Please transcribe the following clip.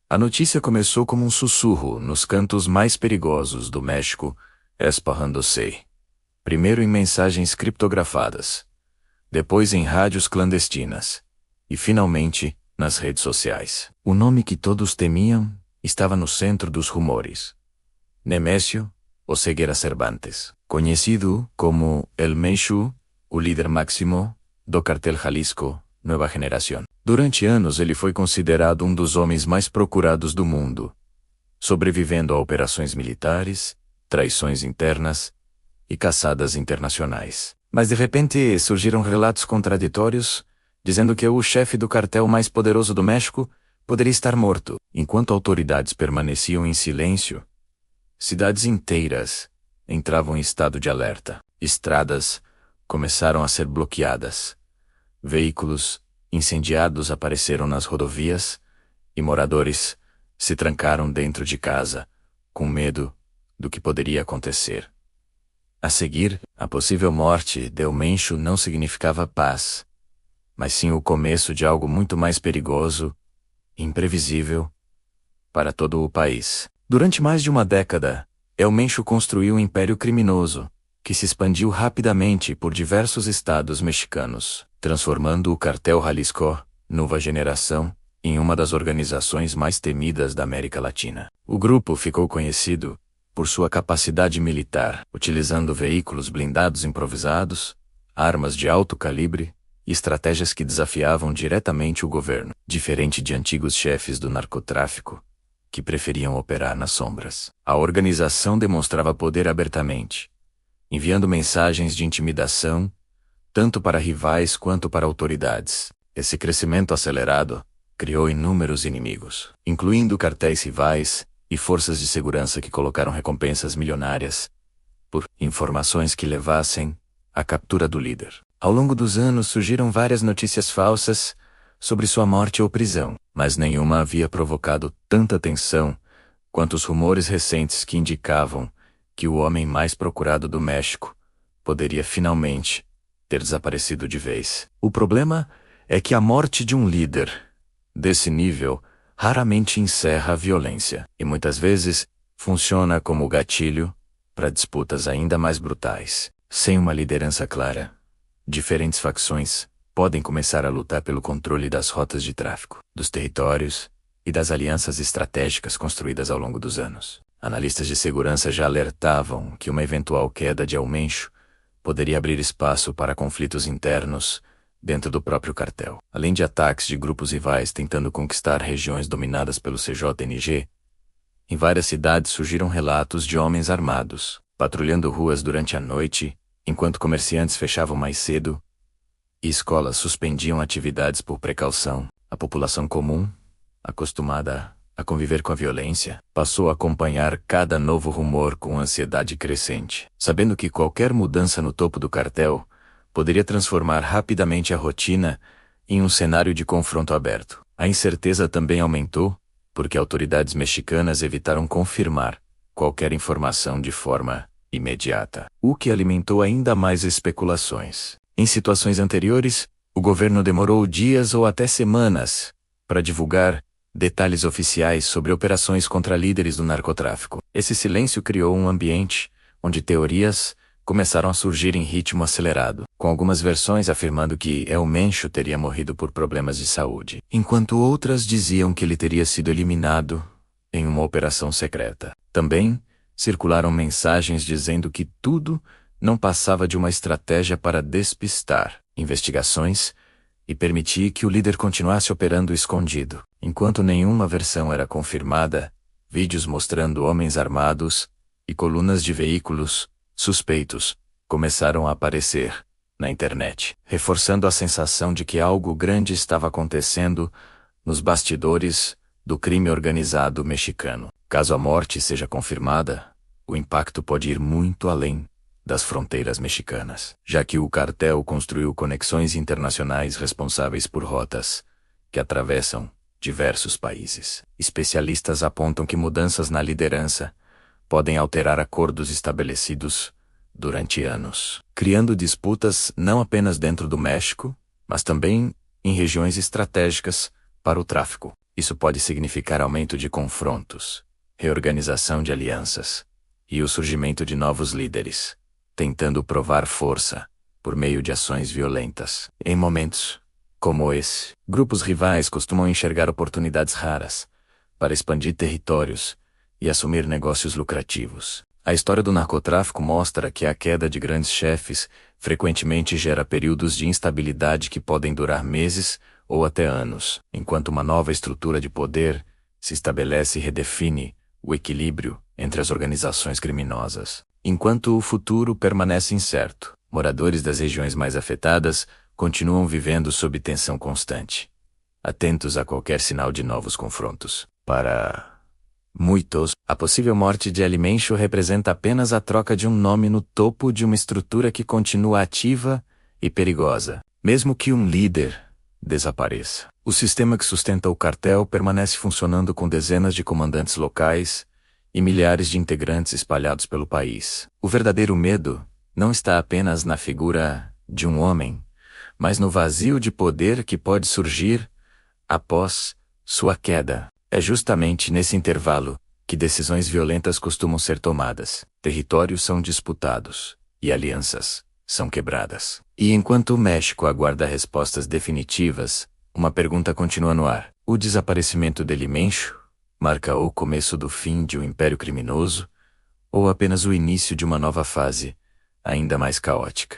A notícia começou como um sussurro nos cantos mais perigosos do México, esparrando-se. Primeiro em mensagens criptografadas, depois em rádios clandestinas, e finalmente nas redes sociais. O nome que todos temiam estava no centro dos rumores. Nemesio o Ceguera Cervantes, conhecido como El Menchu, o líder máximo do cartel Jalisco Nueva Generación. Durante anos ele foi considerado um dos homens mais procurados do mundo, sobrevivendo a operações militares, traições internas e caçadas internacionais. Mas de repente surgiram relatos contraditórios, dizendo que o chefe do cartel mais poderoso do México poderia estar morto. Enquanto autoridades permaneciam em silêncio, cidades inteiras entravam em estado de alerta. Estradas começaram a ser bloqueadas. Veículos incendiados apareceram nas rodovias e moradores se trancaram dentro de casa, com medo do que poderia acontecer. A seguir, a possível morte de El Menchu não significava paz, mas sim o começo de algo muito mais perigoso e imprevisível para todo o país. Durante mais de uma década, El Menchu construiu um império criminoso, que se expandiu rapidamente por diversos estados mexicanos, transformando o cartel Jalisco Nueva Generación em uma das organizações mais temidas da América Latina. O grupo ficou conhecido por sua capacidade militar, utilizando veículos blindados improvisados, armas de alto calibre e estratégias que desafiavam diretamente o governo, diferente de antigos chefes do narcotráfico, que preferiam operar nas sombras. A organização demonstrava poder abertamente, enviando mensagens de intimidação, tanto para rivais quanto para autoridades. Esse crescimento acelerado criou inúmeros inimigos, incluindo cartéis rivais e forças de segurança que colocaram recompensas milionárias por informações que levassem à captura do líder. Ao longo dos anos surgiram várias notícias falsas sobre sua morte ou prisão, mas nenhuma havia provocado tanta tensão quanto os rumores recentes que indicavam que o homem mais procurado do México poderia finalmente ter desaparecido de vez. O problema é que a morte de um líder desse nível raramente encerra a violência, e muitas vezes funciona como gatilho para disputas ainda mais brutais. Sem uma liderança clara, diferentes facções podem começar a lutar pelo controle das rotas de tráfico, dos territórios e das alianças estratégicas construídas ao longo dos anos. Analistas de segurança já alertavam que uma eventual queda de El Menchu poderia abrir espaço para conflitos internos dentro do próprio cartel. Além de ataques de grupos rivais tentando conquistar regiões dominadas pelo CJNG, em várias cidades surgiram relatos de homens armados, patrulhando ruas durante a noite, enquanto comerciantes fechavam mais cedo e escolas suspendiam atividades por precaução. A população comum, acostumada a conviver com a violência, passou a acompanhar cada novo rumor com ansiedade crescente, sabendo que qualquer mudança no topo do cartel poderia transformar rapidamente a rotina em um cenário de confronto aberto. A incerteza também aumentou, porque autoridades mexicanas evitaram confirmar qualquer informação de forma imediata, o que alimentou ainda mais especulações. Em situações anteriores, o governo demorou dias ou até semanas para divulgar detalhes oficiais sobre operações contra líderes do narcotráfico. Esse silêncio criou um ambiente onde teorias começaram a surgir em ritmo acelerado, com algumas versões afirmando que El Menchu teria morrido por problemas de saúde, enquanto outras diziam que ele teria sido eliminado em uma operação secreta. Também circularam mensagens dizendo que tudo não passava de uma estratégia para despistar investigações e permitir que o líder continuasse operando escondido. Enquanto nenhuma versão era confirmada, vídeos mostrando homens armados e colunas de veículos suspeitos começaram a aparecer na internet, reforçando a sensação de que algo grande estava acontecendo nos bastidores do crime organizado mexicano. Caso a morte seja confirmada, o impacto pode ir muito além das fronteiras mexicanas, já que o cartel construiu conexões internacionais responsáveis por rotas que atravessam diversos países. Especialistas apontam que mudanças na liderança podem alterar acordos estabelecidos durante anos, criando disputas não apenas dentro do México, mas também em regiões estratégicas para o tráfico. Isso pode significar aumento de confrontos, reorganização de alianças e o surgimento de novos líderes, tentando provar força por meio de ações violentas. Em momentos como esse, grupos rivais costumam enxergar oportunidades raras para expandir territórios e assumir negócios lucrativos. A história do narcotráfico mostra que a queda de grandes chefes frequentemente gera períodos de instabilidade que podem durar meses ou até anos, enquanto uma nova estrutura de poder se estabelece e redefine o equilíbrio entre as organizações criminosas. Enquanto o futuro permanece incerto, moradores das regiões mais afetadas continuam vivendo sob tensão constante, atentos a qualquer sinal de novos confrontos. Para muitos, a possível morte de El Mencho representa apenas a troca de um nome no topo de uma estrutura que continua ativa e perigosa. Mesmo que um líder desapareça, o sistema que sustenta o cartel permanece funcionando com dezenas de comandantes locais e milhares de integrantes espalhados pelo país. O verdadeiro medo não está apenas na figura de um homem, mas no vazio de poder que pode surgir após sua queda. É justamente nesse intervalo que decisões violentas costumam ser tomadas, territórios são disputados e alianças são quebradas. E enquanto o México aguarda respostas definitivas, uma pergunta continua no ar. O desaparecimento de El Mencho marca o começo do fim de um império criminoso ou apenas o início de uma nova fase, ainda mais caótica?